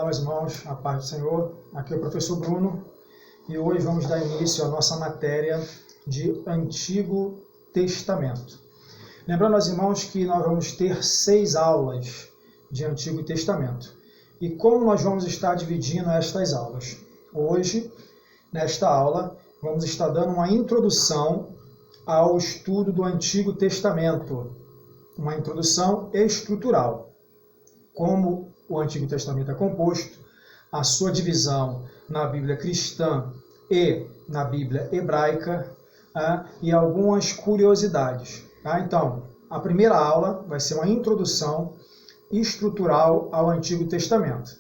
Olá, meus irmãos, a paz do Senhor. Aqui é o professor Bruno e hoje vamos dar início à nossa matéria de Antigo Testamento. Lembrando aos irmãos que nós vamos ter 6 aulas de Antigo Testamento. E como nós vamos estar dividindo estas aulas? Hoje, nesta aula, vamos estar dando uma introdução ao estudo do Antigo Testamento, uma introdução estrutural. Como o Antigo Testamento é composto, a sua divisão na Bíblia cristã e na Bíblia hebraica, e algumas curiosidades. Então, a primeira aula vai ser uma introdução estrutural ao Antigo Testamento.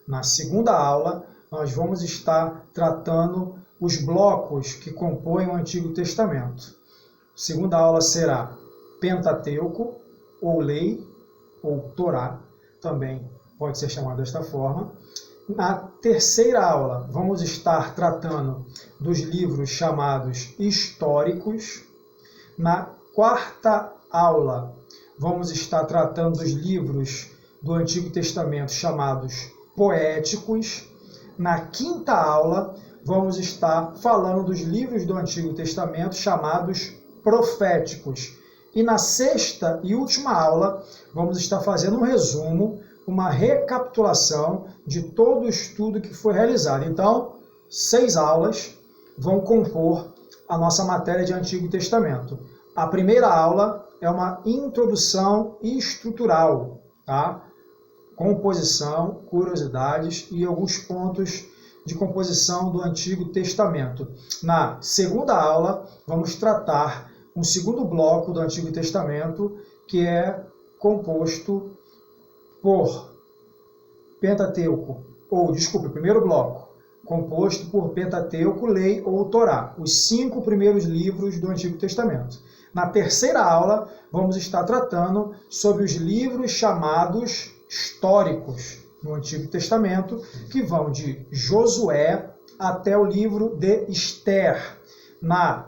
Na segunda aula, nós vamos estar tratando os blocos que compõem o Antigo Testamento. A segunda aula será Pentateuco, ou Lei, ou Torá, também pode ser chamado desta forma. Na terceira aula, vamos estar tratando dos livros chamados históricos. Na quarta aula, vamos estar tratando dos livros do Antigo Testamento chamados poéticos. Na quinta aula, vamos estar falando dos livros do Antigo Testamento chamados proféticos. E na sexta e última aula, vamos estar fazendo um resumo, uma recapitulação de todo o estudo que foi realizado. Então, 6 aulas vão compor a nossa matéria de Antigo Testamento. A primeira aula é uma introdução estrutural, tá? Composição, curiosidades e alguns pontos de composição do Antigo Testamento. Na segunda aula, vamos tratar um segundo bloco do Antigo Testamento, que é composto por Pentateuco, o primeiro bloco, composto por Pentateuco, Lei ou Torá, os 5 primeiros livros do Antigo Testamento. Na terceira aula, vamos estar tratando sobre os livros chamados históricos no Antigo Testamento, que vão de Josué até o livro de Esther. Na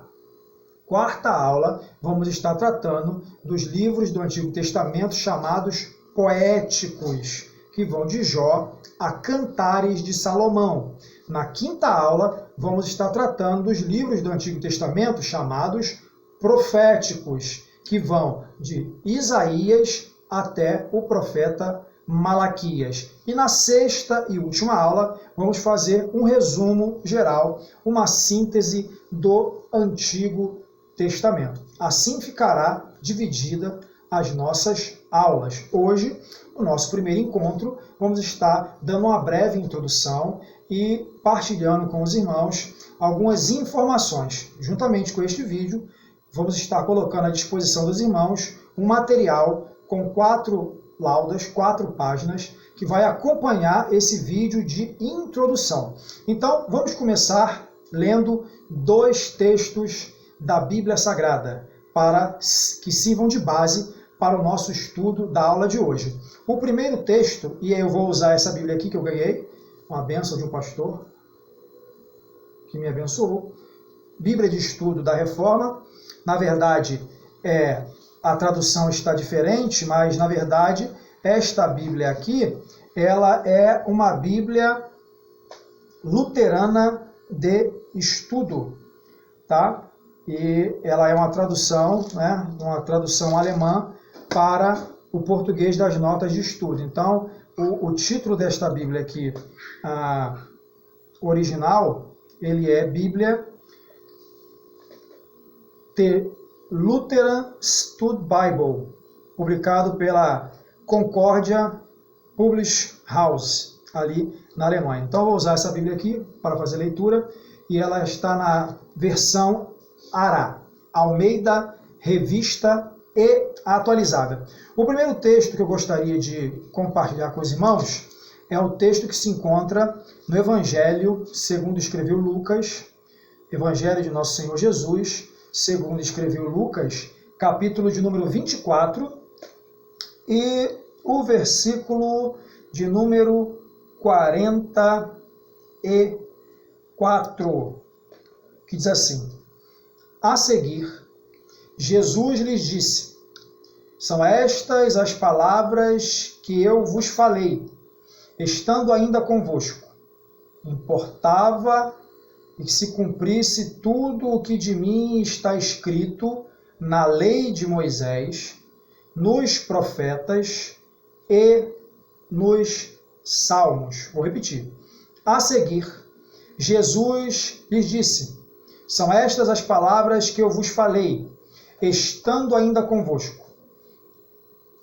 quarta aula, vamos estar tratando dos livros do Antigo Testamento chamados poéticos, que vão de Jó a Cantares de Salomão. Na quinta aula, vamos estar tratando dos livros do Antigo Testamento chamados proféticos, que vão de Isaías até o profeta Malaquias. E na sexta e última aula, vamos fazer um resumo geral, uma síntese do Antigo Testamento. Assim ficará dividida as nossas aulas. Hoje, no nosso primeiro encontro, vamos estar dando uma breve introdução e partilhando com os irmãos algumas informações. Juntamente com este vídeo, vamos estar colocando à disposição dos irmãos um material com 4 laudas, 4 páginas, que vai acompanhar esse vídeo de introdução. Então, vamos começar lendo 2 textos da Bíblia Sagrada, para que sirvam de base para o nosso estudo da aula de hoje. O primeiro texto, e eu vou usar essa Bíblia aqui que eu ganhei, uma bênção de um pastor que me abençoou, Bíblia de Estudo da Reforma. Na verdade, a tradução está diferente, mas na verdade, esta Bíblia aqui, ela é uma Bíblia luterana de estudo, tá? E ela é uma tradução, uma tradução alemã para o português das notas de estudo. Então, o título desta Bíblia aqui, original, ele é Bíblia The Lutheran Stud Bible, publicado pela Concordia Publish House, ali na Alemanha. Então, eu vou usar essa Bíblia aqui para fazer leitura, e ela está na versão Ará, Almeida, Revista e Atualizada. O primeiro texto que eu gostaria de compartilhar com os irmãos é o texto que se encontra no Evangelho segundo escreveu Lucas, Evangelho de Nosso Senhor Jesus, segundo escreveu Lucas, capítulo de número 24, e o versículo de número 44, que diz assim: A seguir, Jesus lhes disse: São estas as palavras que eu vos falei, estando ainda convosco, importava que se cumprisse tudo o que de mim está escrito na lei de Moisés, nos profetas e nos salmos. Vou repetir. A seguir, Jesus lhes disse: são estas as palavras que eu vos falei, estando ainda convosco.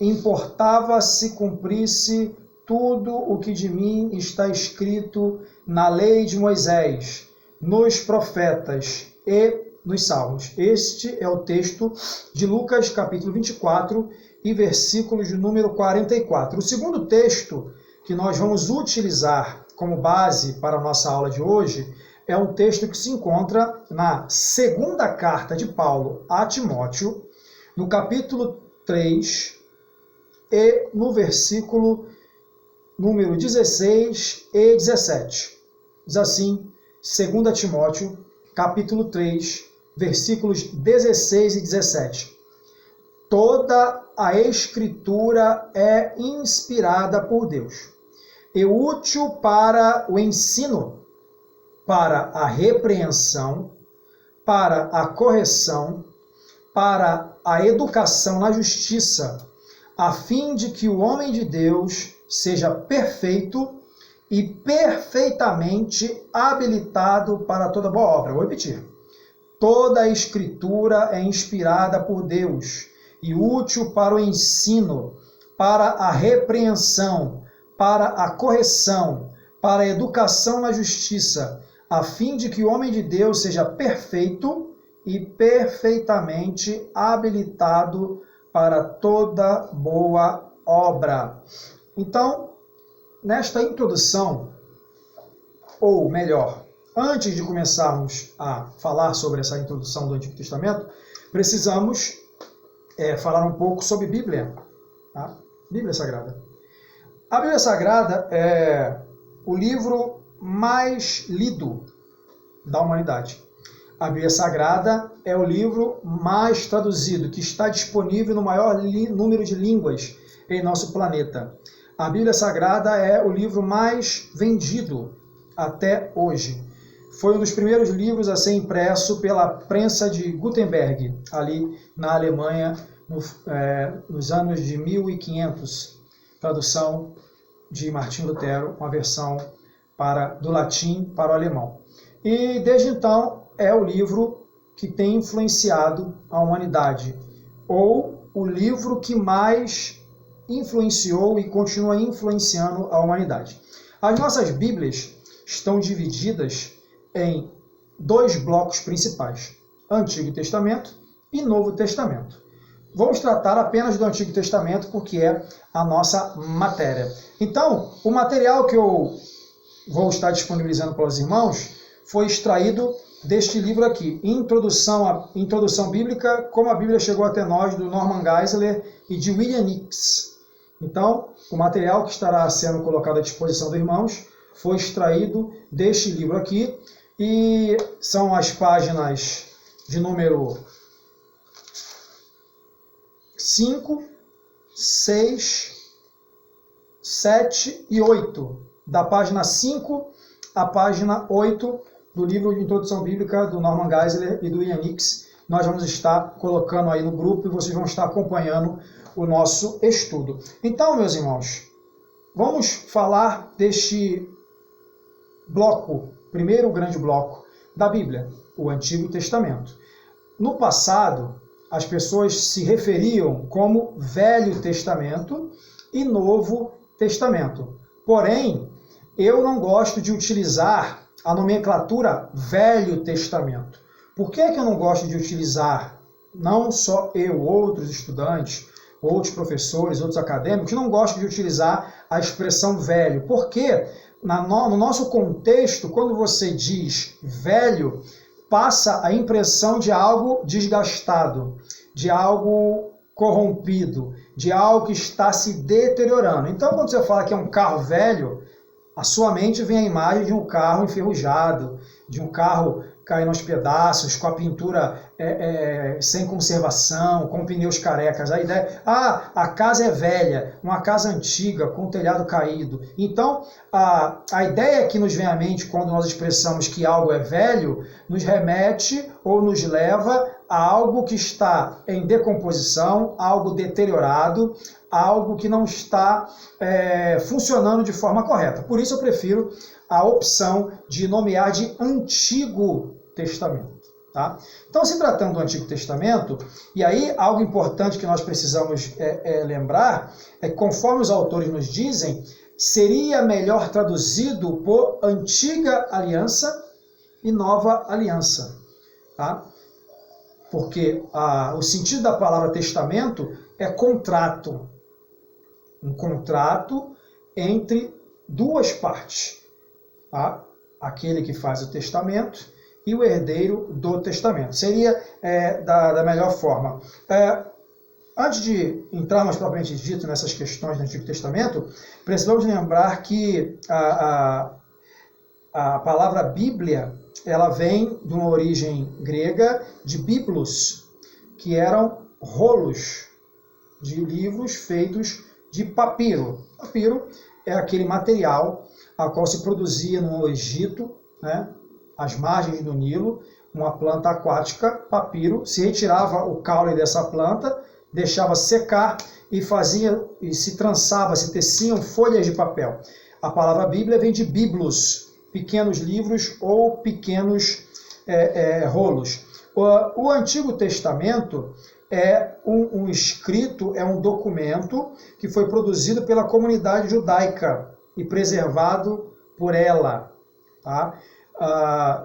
Importava se cumprisse tudo o que de mim está escrito na lei de Moisés, nos profetas e nos salmos. Este é o texto de Lucas, capítulo 24 e versículos de número 44. O segundo texto que nós vamos utilizar como base para a nossa aula de hoje é um texto que se encontra na segunda carta de Paulo a Timóteo, no capítulo 3 e no versículo número 16 e 17. Diz assim, 2 Timóteo, capítulo 3, versículos 16 e 17. Toda a Escritura é inspirada por Deus e útil para o ensino, para a repreensão, para a correção, para a educação na justiça, a fim de que o homem de Deus seja perfeito e perfeitamente habilitado para toda boa obra. Vou repetir. Toda a Escritura é inspirada por Deus e útil para o ensino, para a repreensão, para a correção, para a educação na justiça, a fim de que o homem de Deus seja perfeito e perfeitamente habilitado para toda boa obra. Então, nesta introdução, ou melhor, antes de começarmos a falar sobre essa introdução do Antigo Testamento, precisamos falar um pouco sobre Bíblia, tá? Bíblia Sagrada. A Bíblia Sagrada é o livro mais lido da humanidade. A Bíblia Sagrada é o livro mais traduzido, que está disponível no maior número de línguas em nosso planeta. A Bíblia Sagrada é o livro mais vendido até hoje. Foi um dos primeiros livros a ser impresso pela prensa de Gutenberg, ali na Alemanha, nos anos de 1500. Tradução de Martim Lutero, uma versão do latim para o alemão. E desde então é o livro que tem influenciado a humanidade, ou o livro que mais influenciou e continua influenciando a humanidade. As nossas Bíblias estão divididas em dois blocos principais, Antigo Testamento e Novo Testamento. Vamos tratar apenas do Antigo Testamento porque é a nossa matéria. Então, o material que eu vou estar disponibilizando para os irmãos foi extraído deste livro aqui, Introdução Bíblica, como a Bíblia chegou até nós, do Norman Geisler e de William Nix. Então, o material que estará sendo colocado à disposição dos irmãos foi extraído deste livro aqui, e são as páginas de número 5, 6, 7 e 8, da página 5 à página 8 do livro de Introdução Bíblica do Norman Geisler e do William Nix. Nós vamos estar colocando aí no grupo e vocês vão estar acompanhando o nosso estudo. Então, meus irmãos, vamos falar deste bloco, primeiro grande bloco da Bíblia, o Antigo Testamento. No passado, as pessoas se referiam como Velho Testamento e Novo Testamento. Porém, eu não gosto de utilizar a nomenclatura Velho Testamento. Por que eu não gosto de utilizar, não só eu, outros estudantes, outros professores, outros acadêmicos, não gostam de utilizar a expressão velho? Porque no nosso contexto, quando você diz velho, passa a impressão de algo desgastado, de algo corrompido, de algo que está se deteriorando. Então, quando você fala que é um carro velho, a sua mente vem a imagem de um carro enferrujado, de um carro caindo aos pedaços, com a pintura sem conservação, com pneus carecas. A ideia, a casa é velha, uma casa antiga, com o telhado caído. Então, a ideia que nos vem à mente quando nós expressamos que algo é velho, nos remete ou nos leva a algo que está em decomposição, algo deteriorado, algo que não está funcionando de forma correta. Por isso eu prefiro a opção de nomear de Antigo Testamento. Tá? Então, se tratando do Antigo Testamento, e aí algo importante que nós precisamos lembrar é que, conforme os autores nos dizem, seria melhor traduzido por Antiga Aliança e Nova Aliança. Tá? Porque o sentido da palavra testamento é contrato. Um contrato entre duas partes. Tá? Aquele que faz o testamento e o herdeiro do testamento. Seria da melhor forma. Antes de entrarmos propriamente dito nessas questões do Antigo Testamento, precisamos lembrar que a palavra Bíblia ela vem de uma origem grega de biblos, que eram rolos de livros feitos de papiro. Papiro é aquele material a qual se produzia no Egito, né, às margens do Nilo, uma planta aquática, papiro, se retirava o caule dessa planta, deixava secar e se trançava, se teciam folhas de papel. A palavra Bíblia vem de biblos, pequenos livros ou pequenos rolos. O Antigo Testamento é um escrito, é um documento que foi produzido pela comunidade judaica e preservado por ela. Tá?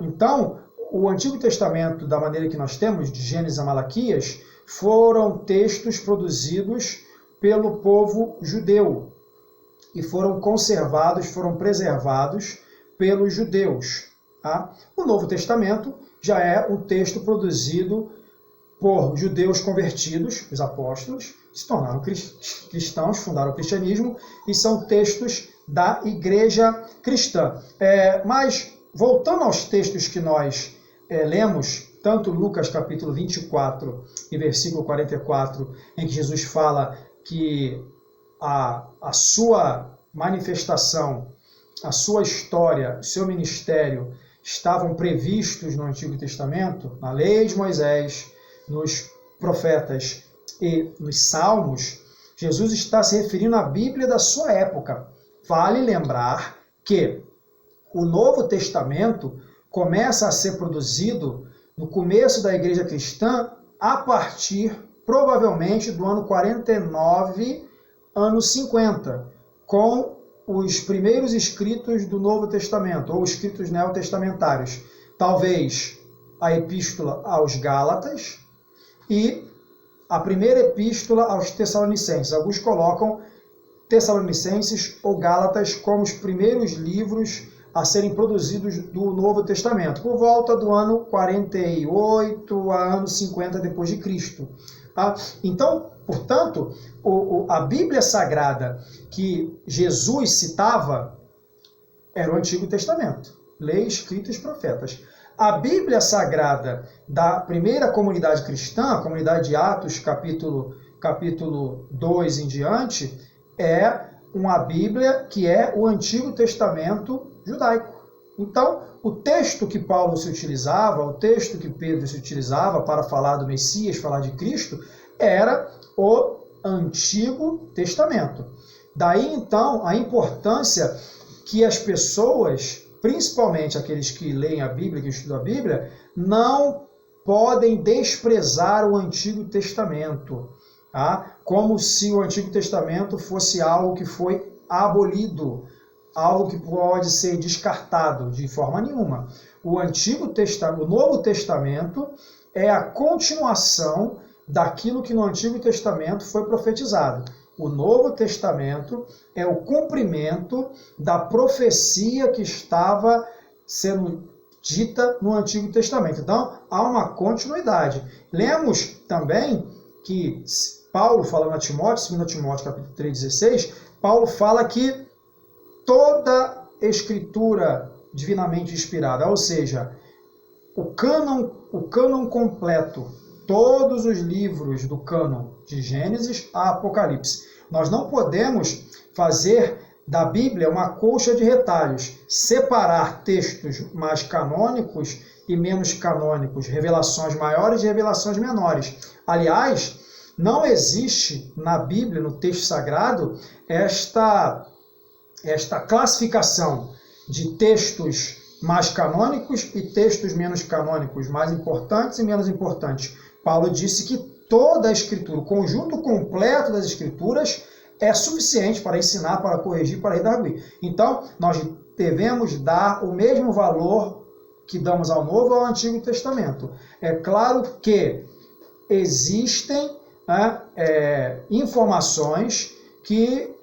Então, o Antigo Testamento, da maneira que nós temos, de Gênesis a Malaquias, foram textos produzidos pelo povo judeu e foram conservados, foram preservados pelos judeus. Tá? O Novo Testamento já é um texto produzido por judeus convertidos, os apóstolos, se tornaram cristãos, fundaram o cristianismo, e são textos da igreja cristã. Mas, voltando aos textos que nós lemos, tanto Lucas capítulo 24 e versículo 44, em que Jesus fala que a sua manifestação, a sua história, o seu ministério estavam previstos no Antigo Testamento, na lei de Moisés, nos profetas e nos salmos, Jesus está se referindo à Bíblia da sua época. Vale lembrar que o Novo Testamento começa a ser produzido no começo da igreja cristã a partir, provavelmente, do ano 49, ano 50, com os primeiros escritos do Novo Testamento, ou escritos neotestamentários. Talvez a epístola aos Gálatas e a primeira epístola aos Tessalonicenses. Alguns colocam Tessalonicenses ou Gálatas como os primeiros livros a serem produzidos do Novo Testamento, por volta do ano 48 a ano 50 depois de Cristo. Tá? Então, portanto, a Bíblia Sagrada que Jesus citava era o Antigo Testamento, lei, escritos e profetas. A Bíblia Sagrada da primeira comunidade cristã, a comunidade de Atos, capítulo 2 em diante, é uma Bíblia que é o Antigo Testamento judaico. Então, o texto que Paulo se utilizava, o texto que Pedro se utilizava para falar do Messias, falar de Cristo, era o Antigo Testamento. Daí, então, a importância que as pessoas, principalmente aqueles que leem a Bíblia, que estudam a Bíblia, não podem desprezar o Antigo Testamento, tá? Como se o Antigo Testamento fosse algo que foi abolido, algo que pode ser descartado de forma nenhuma. O Novo Testamento é a continuação daquilo que no Antigo Testamento foi profetizado. O Novo Testamento é o cumprimento da profecia que estava sendo dita no Antigo Testamento. Então, há uma continuidade. Lemos também que Paulo, falando a Timóteo, 2 Timóteo capítulo 3,16, Paulo fala que toda escritura divinamente inspirada, ou seja, o cânon completo, todos os livros do cânon, de Gênesis a Apocalipse. Nós não podemos fazer da Bíblia uma colcha de retalhos, separar textos mais canônicos e menos canônicos, revelações maiores e revelações menores. Aliás, não existe na Bíblia, no texto sagrado, esta classificação de textos mais canônicos e textos menos canônicos, mais importantes e menos importantes. Paulo disse que toda a Escritura, o conjunto completo das Escrituras, é suficiente para ensinar, para corrigir, para redarguir. Então, nós devemos dar o mesmo valor que damos ao Novo e ao Antigo Testamento. É claro que existem informações que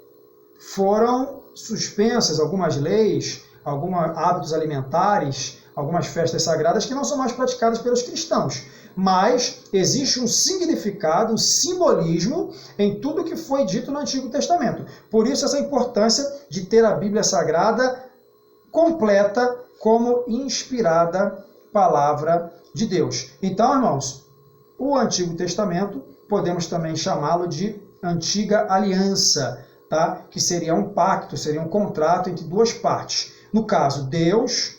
foram suspensas, algumas leis, alguns hábitos alimentares, algumas festas sagradas que não são mais praticadas pelos cristãos. Mas existe um significado, um simbolismo em tudo que foi dito no Antigo Testamento. Por isso essa importância de ter a Bíblia Sagrada completa como inspirada palavra de Deus. Então, irmãos, o Antigo Testamento podemos também chamá-lo de Antiga Aliança, tá? Que seria um pacto, seria um contrato entre duas partes. No caso, Deus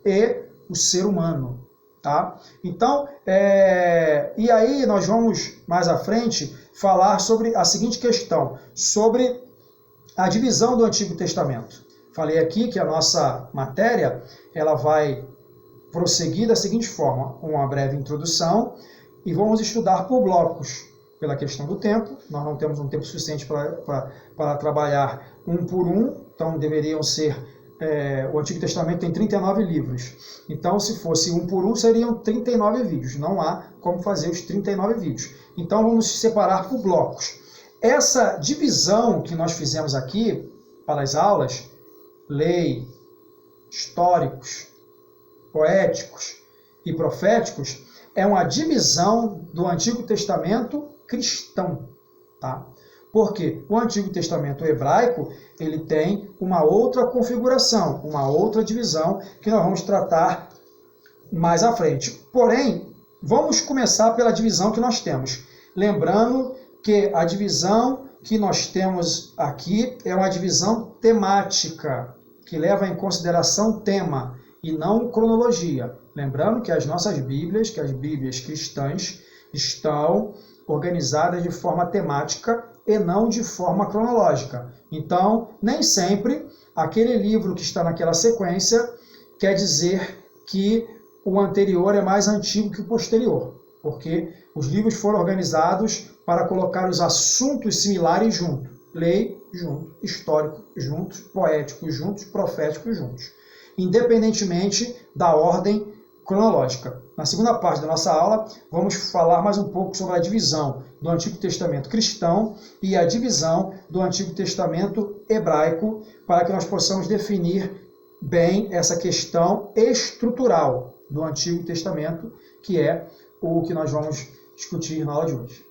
e o ser humano. Tá? Então, e aí nós vamos mais à frente falar sobre a seguinte questão, sobre a divisão do Antigo Testamento. Falei aqui que a nossa matéria ela vai prosseguir da seguinte forma, uma breve introdução e vamos estudar por blocos, pela questão do tempo. Nós não temos um tempo suficiente para trabalhar um por um, então deveriam ser o Antigo Testamento tem 39 livros. Então, se fosse um por um, seriam 39 vídeos. Não há como fazer os 39 vídeos. Então, vamos separar por blocos. Essa divisão que nós fizemos aqui para as aulas, lei, históricos, poéticos e proféticos, é uma divisão do Antigo Testamento cristão. Tá? Porque o Antigo Testamento hebraico ele tem uma outra configuração, uma outra divisão que nós vamos tratar mais à frente. Porém, vamos começar pela divisão que nós temos. Lembrando que a divisão que nós temos aqui é uma divisão temática, que leva em consideração tema e não cronologia. Lembrando que as nossas Bíblias, que as Bíblias cristãs, estão organizadas de forma temática e não de forma cronológica. Então, nem sempre aquele livro que está naquela sequência quer dizer que o anterior é mais antigo que o posterior, porque os livros foram organizados para colocar os assuntos similares juntos. Lei junto, histórico juntos, poético juntos, profético juntos, independentemente da ordem cronológica. Na segunda parte da nossa aula, vamos falar mais um pouco sobre a divisão do Antigo Testamento cristão e a divisão do Antigo Testamento hebraico, para que nós possamos definir bem essa questão estrutural do Antigo Testamento, que é o que nós vamos discutir na aula de hoje.